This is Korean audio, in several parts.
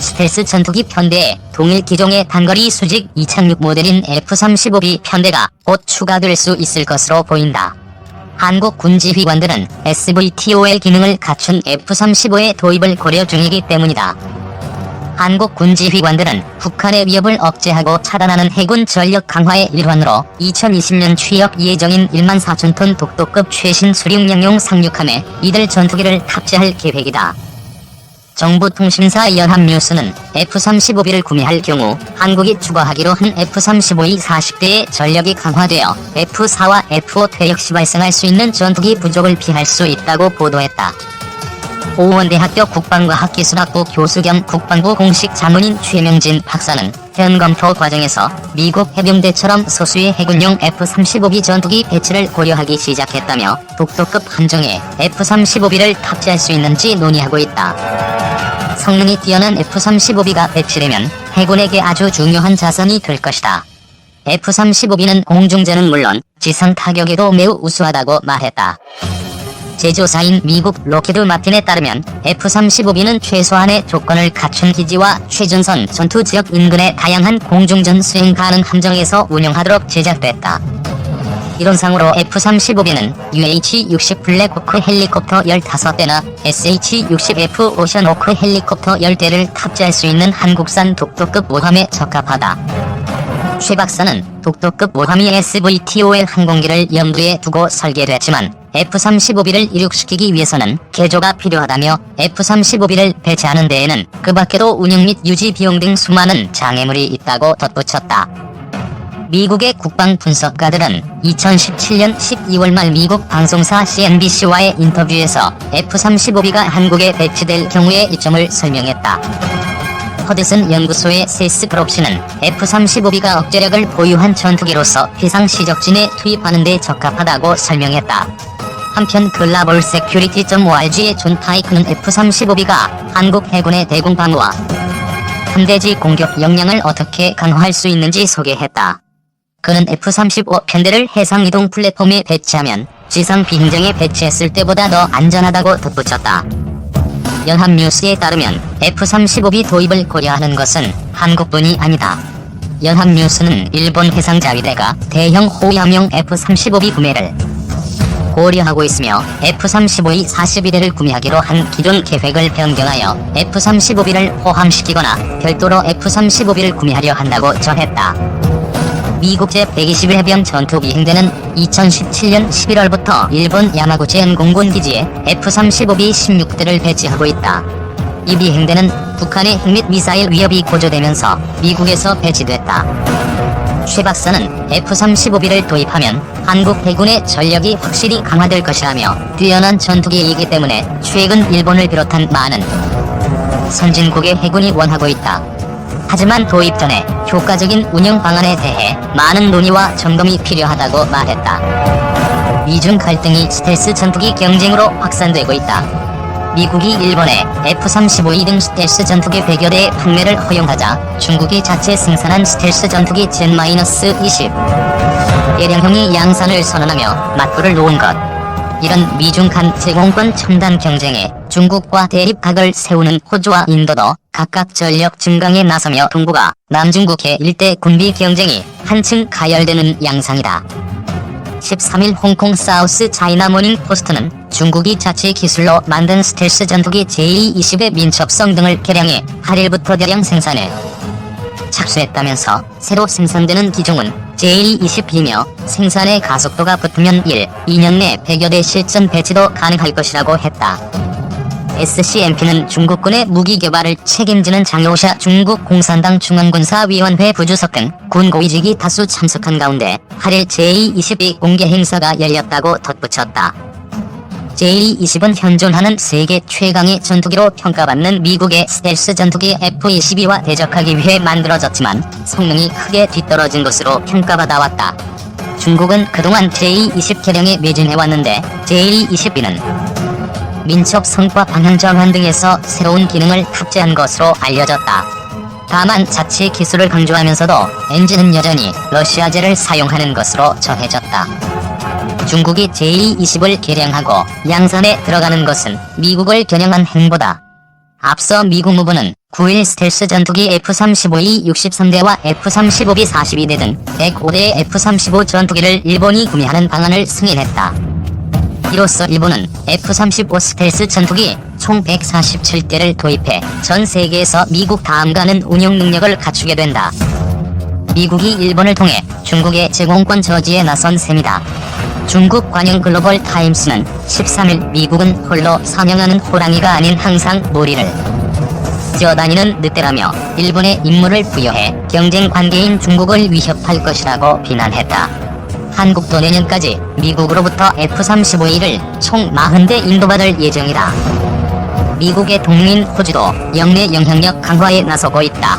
스텔스 전투기 편대에 동일 기종의 단거리 수직 2006 모델인 F-35B 편대가 곧 추가될 수 있을 것으로 보인다. 한국 군지휘관들은 SVTOL 기능을 갖춘 F-35의 도입을 고려 중이기 때문이다. 한국 군지휘관들은 북한의 위협을 억제하고 차단하는 해군 전력 강화의 일환으로 2020년 취역 예정인 14,000톤 독도급 최신 수륙량용 상륙함에 이들 전투기를 탑재할 계획이다. 정부통신사 연합뉴스는 F-35B를 구매할 경우 한국이 추가하기로 한 F-35의 40대의 전력이 강화되어 F-4와 F-5 대 역시 발생할 수 있는 전투기 부족을 피할 수 있다고 보도했다. 오원대학교 국방과학기술학부 교수 겸 국방부 공식 자문인 최명진 박사는 현 검토 과정에서 미국 해병대처럼 소수의 해군용 F-35B 전투기 배치를 고려하기 시작했다며 독도급 함정에 F-35B를 탑재할 수 있는지 논의하고 있다. 성능이 뛰어난 F-35B가 배치되면 해군에게 아주 중요한 자산이 될 것이다. F-35B는 공중전은 물론 지상 타격에도 매우 우수하다고 말했다. 제조사인 미국 로키드 마틴에 따르면 F-35B는 최소한의 조건을 갖춘 기지와 최전선 전투 지역 인근의 다양한 공중전 수행 가능 함정에서 운영하도록 제작됐다. 이론상으로 F-35B는 UH-60 블랙호크 헬리콥터 15대나 SH-60F 오션호크 헬리콥터 10대를 탑재할 수 있는 한국산 독도급 모함에 적합하다. 최 박사는 독도급 모함이 SVTOL 항공기를 염두에 두고 설계됐지만 F-35B를 이륙시키기 위해서는 개조가 필요하다며 F-35B를 배치하는 데에는 그 밖에도 운영 및 유지 비용 등 수많은 장애물이 있다고 덧붙였다. 미국의 국방 분석가들은 2017년 12월 말 미국 방송사 CNBC와의 인터뷰에서 F-35B가 한국에 배치될 경우의 이점을 설명했다. 허드슨 연구소의 세스 그롭시는 F-35B가 억제력을 보유한 전투기로서 비상시적진에 투입하는 데 적합하다고 설명했다. 한편 글로벌 세큐리티.org의 존 파이크는 F-35B가 한국 해군의 대공 방어와 함대지 공격 역량을 어떻게 강화할 수 있는지 소개했다. 그는 F-35 편대를 해상이동 플랫폼에 배치하면 지상 비행장에 배치했을 때보다 더 안전하다고 덧붙였다. 연합뉴스에 따르면 F-35B 도입을 고려하는 것은 한국뿐이 아니다. 연합뉴스는 일본 해상자위대가 대형 호위함용 F-35B 구매를 고려하고 있으며 F-35의 42대를 구매하기로 한 기존 계획을 변경하여 F-35B를 포함시키거나 별도로 F-35B를 구매하려 한다고 전했다. 미국 제120 해병 전투비행대는 2017년 11월부터 일본 야마구치 연공군 기지에 F-35B 16대를 배치하고 있다. 이 비행대는 북한의 핵 및 미사일 위협이 고조되면서 미국에서 배치됐다. 최 박사는 F-35B를 도입하면 한국 해군의 전력이 확실히 강화될 것이라며 뛰어난 전투기이기 때문에 최근 일본을 비롯한 많은 선진국의 해군이 원하고 있다. 하지만 도입 전에 효과적인 운영 방안에 대해 많은 논의와 점검이 필요하다고 말했다. 미중 갈등이 스텔스 전투기 경쟁으로 확산되고 있다. 미국이 일본에 F-35E 등 스텔스 전투기 100여 대의 판매를 허용하자 중국이 자체 생산한 스텔스 전투기 Z-20 예량형의 양산을 선언하며 맞불을 놓은 것. 이런 미중 간 제공권 첨단 경쟁에 중국과 대립각을 세우는 호주와 인도도 각각 전력 증강에 나서며 동북아, 남중국해 일대 군비 경쟁이 한층 가열되는 양상이다. 13일 홍콩 사우스 차이나 모닝 포스트는 중국이 자체 기술로 만든 스텔스 전투기 JE-20의 민첩성 등을 개량해 8일부터 대량 생산에 착수했다면서 새로 생산되는 기종은 JE-20B며 생산의 가속도가 붙으면 2년 내 100여 대 실전 배치도 가능할 것이라고 했다. SCMP는 중국군의 무기 개발을 책임지는 장효샤 중국 공산당 중앙군사위원회 부주석 등 군 고위직이 다수 참석한 가운데 8일 JE-20B 공개 행사가 열렸다고 덧붙였다. JE-20은 현존하는 세계 최강의 전투기로 평가받는 미국의 스텔스 전투기 F-22와 대적하기 위해 만들어졌지만 성능이 크게 뒤떨어진 것으로 평가받아 왔다. 중국은 그동안 JE-20 개량에 매진해왔는데 JE-20B는 민첩 성과 방향 전환 등에서 새로운 기능을 탑재한 것으로 알려졌다. 다만 자체 기술을 강조하면서도 엔진은 여전히 러시아제를 사용하는 것으로 전해졌다. 중국이 JE-20을 개량하고 양산에 들어가는 것은 미국을 겨냥한 행보다. 앞서 미 국무부는 9일 스텔스 전투기 F-35이 63대와 F-35B 42대 등 105대의 F-35 전투기를 일본이 구매하는 방안을 승인했다. 이로써 일본은 F-35 스텔스 전투기 총 147대를 도입해 전 세계에서 미국 다음 가는 운용 능력을 갖추게 된다. 미국이 일본을 통해 중국의 제공권 저지에 나선 셈이다. 중국 관영 글로벌 타임스는 13일 미국은 홀로 사냥하는 호랑이가 아닌 항상 무리를 뛰어다니는 늑대라며 일본에 임무를 부여해 경쟁 관계인 중국을 위협할 것이라고 비난했다. 한국도 내년까지 미국으로부터 F-35E를 총 40대 인도받을 예정이다. 미국의 동맹인 호주도 영내 영향력 강화에 나서고 있다.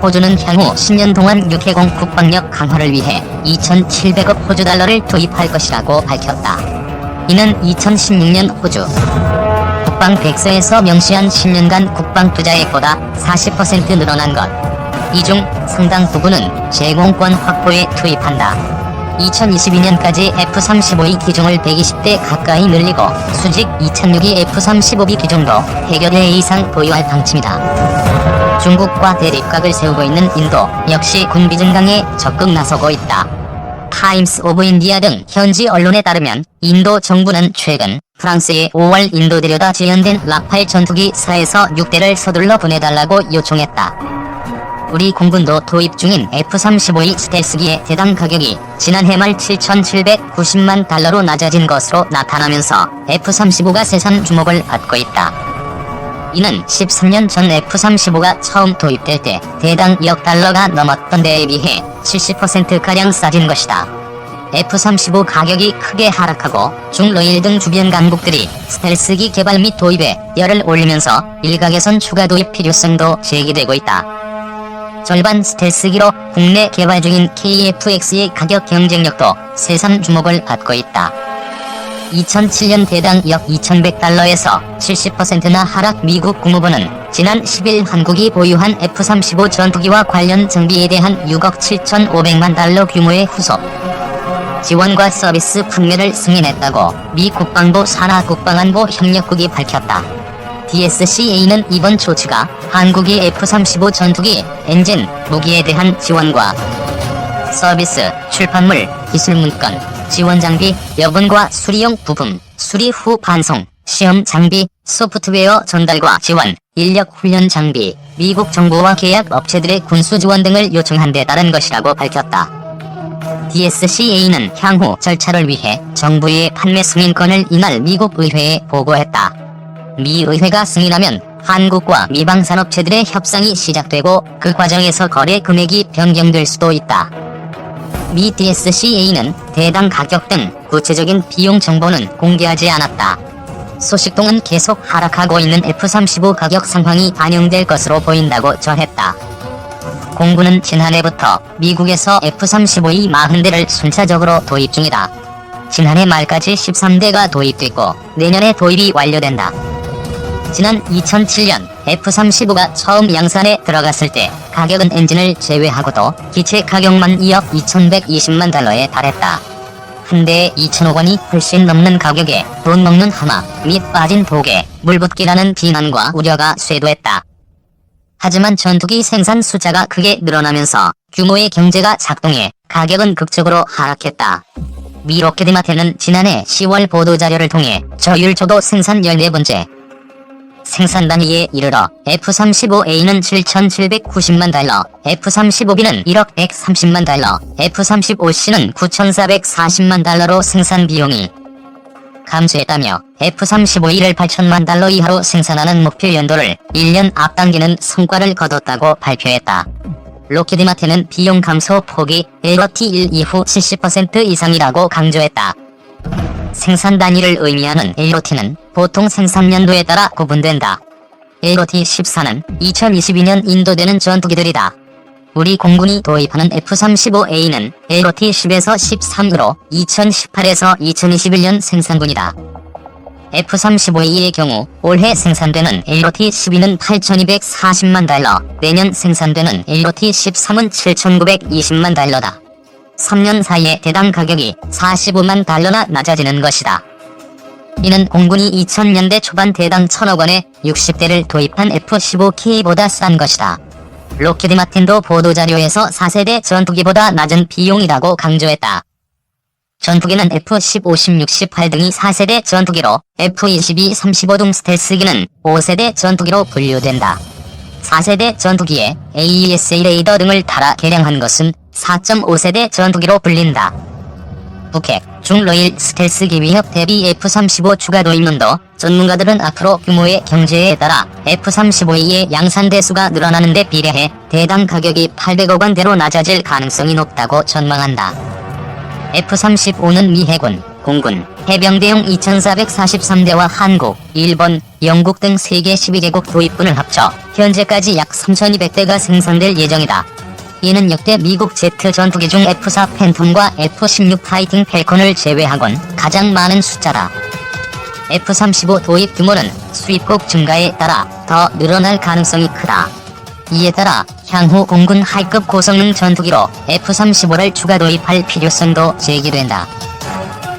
호주는 향후 10년 동안 육해공 국방력 강화를 위해 2,700억 호주 달러를 투입할 것이라고 밝혔다. 이는 2016년 호주 국방 백서에서 명시한 10년간 국방 투자액보다 40% 늘어난 것. 이 중 상당 부분은 제공권 확보에 투입한다. 2022년까지 F-35E 기종을 120대 가까이 늘리고 수직 이착륙이 F-35B 기종도 100여 대 이상 보유할 방침이다. 중국과 대립각을 세우고 있는 인도 역시 군비 증강에 적극 나서고 있다. 타임스 오브 인디아 등 현지 언론에 따르면 인도 정부는 최근 프랑스에 5월 인도 데려다 지연된 라팔 전투기 4에서 6대를 서둘러 보내달라고 요청했다. 우리 공군도 도입 중인 F-35E 스텔스기의 대당 가격이 지난해 말 7,790만 달러로 낮아진 것으로 나타나면서 F-35가 세산 주목을 받고 있다. 이는 13년 전 F-35가 처음 도입될 때 대당 2억 달러가 넘었던 데에 비해 70%가량 싸진 것이다. F-35 가격이 크게 하락하고 중러일 등 주변 강국들이 스텔스기 개발 및 도입에 열을 올리면서 일각에선 추가 도입 필요성도 제기되고 있다. 절반 스텔스기로 국내 개발 중인 KF-X의 가격 경쟁력도 세산 주목을 받고 있다. 2007년 대당 약 2,100달러에서 70%나 하락. 미국 국무부는 지난 10일 한국이 보유한 F-35 전투기와 관련 장비에 대한 6억 7,500만 달러 규모의 후속 지원과 서비스 판매를 승인했다고 미 국방부 산하 국방안보 협력국이 밝혔다. DSCA는 이번 조치가 한국이 F-35 전투기, 엔진, 무기에 대한 지원과 서비스, 출판물, 기술 문건, 지원 장비, 여분과 수리용 부품, 수리 후 반송, 시험 장비, 소프트웨어 전달과 지원, 인력 훈련 장비, 미국 정부와 계약 업체들의 군수 지원 등을 요청한 데 따른 것이라고 밝혔다. DSCA는 향후 절차를 위해 정부의 판매 승인권을 이날 미국 의회에 보고했다. 미 의회가 승인하면 한국과 미방산업체들의 협상이 시작되고 그 과정에서 거래 금액이 변경될 수도 있다. 미 DSCA는 대당 가격 등 구체적인 비용 정보는 공개하지 않았다. 소식통은 계속 하락하고 있는 F-35 가격 상황이 반영될 것으로 보인다고 전했다. 공군은 지난해부터 미국에서 F-35E 40대를 순차적으로 도입 중이다. 지난해 말까지 13대가 도입됐고 내년에 도입이 완료된다. 지난 2007년 F-35가 처음 양산에 들어갔을 때 가격은 엔진을 제외하고도 기체 가격만 2억 2,120만 달러에 달했다. 한 대에 2천억 원이 훨씬 넘는 가격에 돈 먹는 하마 및 빠진 독에 물붓기라는 비난과 우려가 쇄도했다. 하지만 전투기 생산 숫자가 크게 늘어나면서 규모의 경제가 작동해 가격은 극적으로 하락했다. 미 로켓마틴은 지난해 10월 보도자료를 통해 저율초도 생산 14번째 생산 단위에 이르러 F-35A는 7,790만 달러, F-35B는 1억 130만 달러, F-35C는 9,440만 달러로 생산 비용이 감소했다며 F-35E를 8천만 달러 이하로 생산하는 목표 연도를 1년 앞당기는 성과를 거뒀다고 발표했다. 로키드마틴은 비용 감소 폭이 LOT1 이후 70% 이상이라고 강조했다. 생산 단위를 의미하는 LOT는 보통 생산 연도에 따라 구분된다. LOT14는 2022년 인도되는 전투기들이다. 우리 공군이 도입하는 F-35A는 LOT10에서 13으로 2018에서 2021년 생산분이다. F-35E의 경우 올해 생산되는 LOT12는 8,240만 달러, 내년 생산되는 LOT13은 7,920만 달러다. 3년 사이에 대당 가격이 45만 달러나 낮아지는 것이다. 이는 공군이 2000년대 초반 대당 1000억원에 60대를 도입한 F-15K보다 싼 것이다. 록히드 마틴도 보도자료에서 4세대 전투기보다 낮은 비용이라고 강조했다. 전투기는 F-15, 16, 18 등이 4세대 전투기로 F-22, 35 등 스텔스기는 5세대 전투기로 분류된다. 4세대 전투기에 AESA 레이더 등을 달아 개량한 것은 4.5세대 전투기로 불린다. 북핵, 중로일 스텔스기 위협 대비 F-35 추가 도입론도 전문가들은 앞으로 규모의 경제에 따라 F-35E의 양산 대수가 늘어나는 데 비례해 대당 가격이 800억원대로 낮아질 가능성이 높다고 전망한다. F-35는 미 해군, 공군, 해병대용 2443대와 한국, 일본, 영국 등 세계 12개국 도입군을 합쳐 현재까지 약 3200대가 생산될 예정이다. 이는 역대 미국 제트 전투기 중 F-4 팬텀과 F-16 파이팅 펠컨을 제외하곤 가장 많은 숫자다. F-35 도입 규모는 수입국 증가에 따라 더 늘어날 가능성이 크다. 이에 따라 향후 공군 하이급 고성능 전투기로 F-35를 추가 도입할 필요성도 제기된다.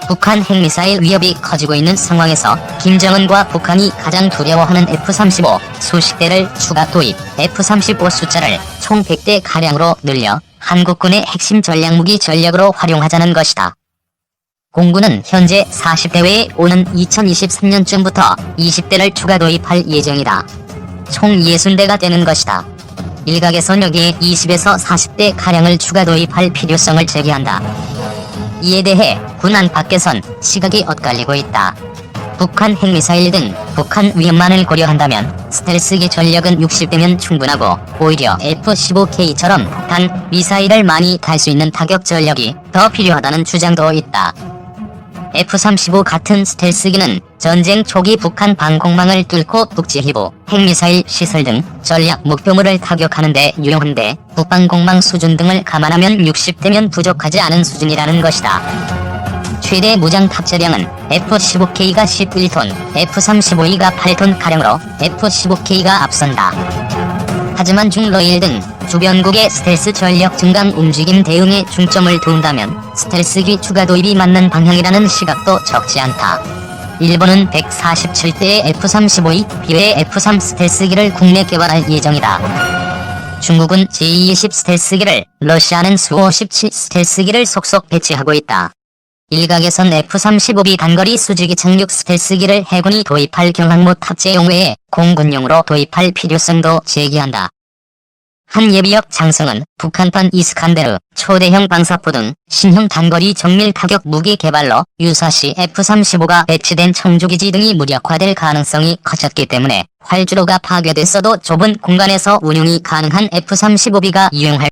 북한 핵미사일 위협이 커지고 있는 상황에서 김정은과 북한이 가장 두려워하는 F-35 수십 대를 추가 도입, F-35 숫자를 총 100대 가량으로 늘려 한국군의 핵심 전략무기 전력으로 활용하자는 것이다. 공군은 현재 40대 외에 오는 2023년쯤부터 20대를 추가 도입할 예정이다. 총 60대가 되는 것이다. 일각에선 여기에 20에서 40대 가량을 추가 도입할 필요성을 제기한다. 이에 대해 군 안팎에선 시각이 엇갈리고 있다. 북한 핵미사일 등 북한 위협만을 고려한다면 스텔스기 전력은 60대면 충분하고 오히려 F-15K처럼 단 미사일을 많이 달 수 있는 타격 전력이 더 필요하다는 주장도 있다. F-35 같은 스텔스기는 전쟁 초기 북한 방공망을 뚫고 북지휘부, 핵미사일 시설 등 전략 목표물을 타격하는 데 유용한데 북방공망 수준 등을 감안하면 60대면 부족하지 않은 수준이라는 것이다. 최대 무장 탑재량은 F-15K가 11톤, F-35E가 8톤 가량으로 F-15K가 앞선다. 하지만 중로일 등 주변국의 스텔스 전력 증강 움직임 대응에 중점을 둔다면 스텔스기 추가 도입이 맞는 방향이라는 시각도 적지 않다. 일본은 147대의 F-35E 비외의 F-3 스텔스기를 국내 개발할 예정이다. 중국은 J-20 스텔스기를, 러시아는 Su-57 스텔스기를 속속 배치하고 있다. 일각에선 F-35B 단거리 수직이 착륙 스텔스기를 해군이 도입할 경항모 탑재용 외에 공군용으로 도입할 필요성도 제기한다. 한 예비역 장성은 북한판 이스칸데르, 초대형 방사포 등 신형 단거리 정밀 타격 무기 개발로 유사시 F-35가 배치된 청주기지 등이 무력화될 가능성이 커졌기 때문에 활주로가 파괴됐어도 좁은 공간에서 운용이 가능한 F-35B가 유용할